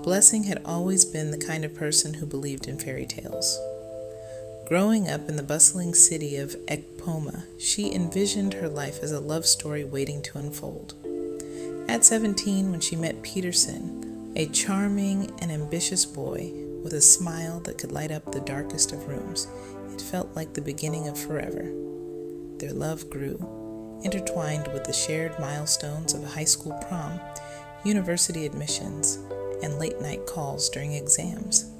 Blessing had always been the kind of person who believed in fairy tales. Growing up in the bustling city of Ekpoma, she envisioned her life as a love story waiting to unfold. At 17, when she met Peterson, a charming and ambitious boy with a smile that could light up the darkest of rooms, it felt like the beginning of forever. Their love grew, intertwined with the shared milestones of a high school prom, university admissions, and late-night calls during exams.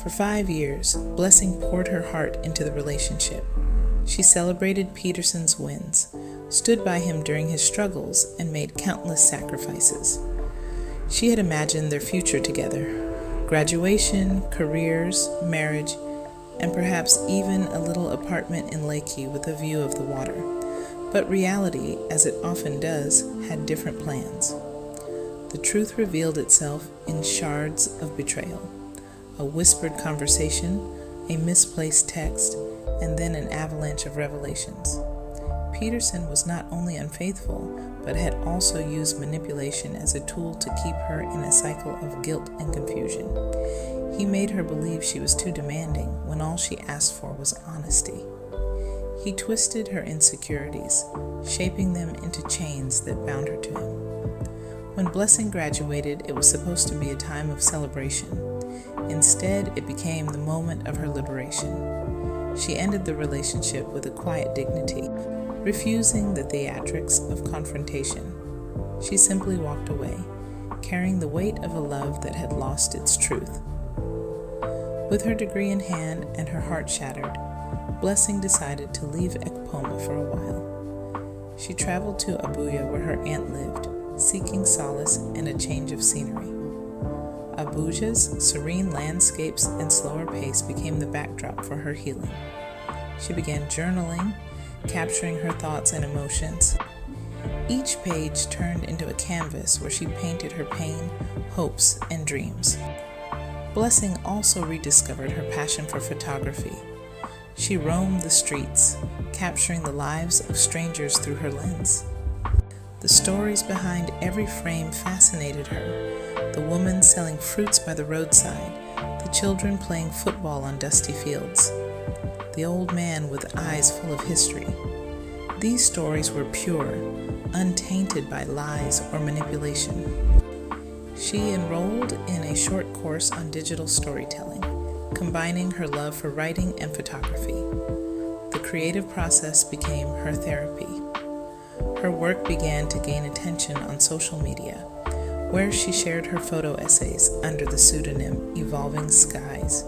For 5 years, Blessing poured her heart into the relationship. She celebrated Peterson's wins, stood by him during his struggles, and made countless sacrifices. She had imagined their future together: graduation, careers, marriage, and perhaps even a little apartment in Lakeview with a view of the water. But reality, as it often does, had different plans. The truth revealed itself in shards of betrayal, a whispered conversation, a misplaced text, and then an avalanche of revelations. Peterson was not only unfaithful, but had also used manipulation as a tool to keep her in a cycle of guilt and confusion. He made her believe she was too demanding when all she asked for was honesty. He twisted her insecurities, shaping them into chains that bound her to him. When Blessing graduated, it was supposed to be a time of celebration. Instead, it became the moment of her liberation. She ended the relationship with a quiet dignity, refusing the theatrics of confrontation. She simply walked away, carrying the weight of a love that had lost its truth. With her degree in hand and her heart shattered, Blessing decided to leave Ekpoma for a while. She traveled to Abuja, where her aunt lived, seeking solace and a change of scenery. Abuja's serene landscapes and slower pace became the backdrop for her healing. She began journaling, capturing her thoughts and emotions. Each page turned into a canvas where she painted her pain, hopes, and dreams. Blessing also rediscovered her passion for photography. She roamed the streets, capturing the lives of strangers through her lens. The stories behind every frame fascinated her: the woman selling fruits by the roadside, the children playing football on dusty fields, the old man with eyes full of history. These stories were pure, untainted by lies or manipulation. She enrolled in a short course on digital storytelling, combining her love for writing and photography. The creative process became her therapy. Her work began to gain attention on social media, where she shared her photo essays under the pseudonym Evolving Skies.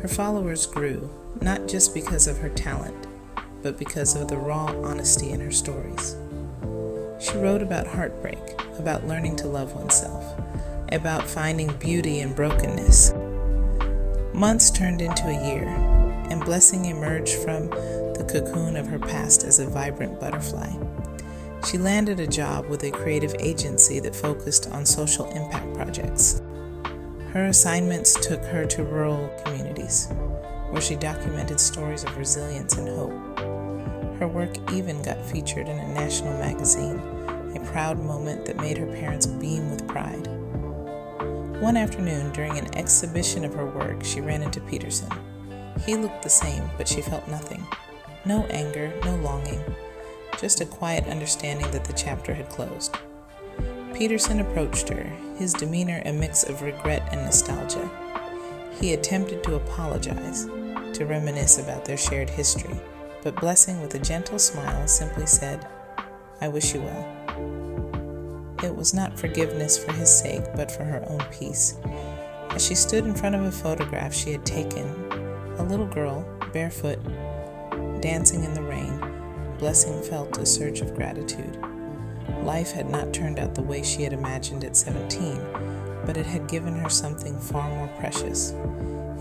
Her followers grew, not just because of her talent, but because of the raw honesty in her stories. She wrote about heartbreak, about learning to love oneself, about finding beauty in brokenness. Months turned into a year, and Blessing emerged from the cocoon of her past as a vibrant butterfly. She landed a job with a creative agency that focused on social impact projects. Her assignments took her to rural communities, where she documented stories of resilience and hope. Her work even got featured in a national magazine, a proud moment that made her parents beam with pride. One afternoon, during an exhibition of her work, she ran into Peterson. He looked the same, but she felt nothing. No anger, no longing, just a quiet understanding that the chapter had closed. Peterson approached her, his demeanor a mix of regret and nostalgia. He attempted to apologize, to reminisce about their shared history, but Blessing, with a gentle smile, simply said, "I wish you well." It was not forgiveness for his sake, but for her own peace. As she stood in front of a photograph she had taken, a little girl, barefoot, dancing in the rain, Blessing felt a surge of gratitude. Life had not turned out the way she had imagined at 17, but it had given her something far more precious.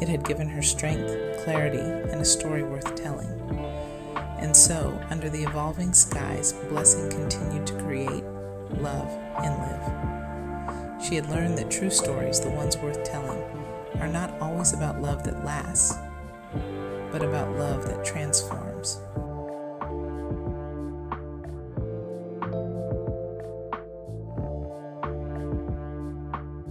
It had given her strength, clarity, and a story worth telling. And so, under the evolving skies, Blessing continued to create, love, and live. She had learned that true stories, the ones worth telling, are not always about love that lasts, but about love that transforms.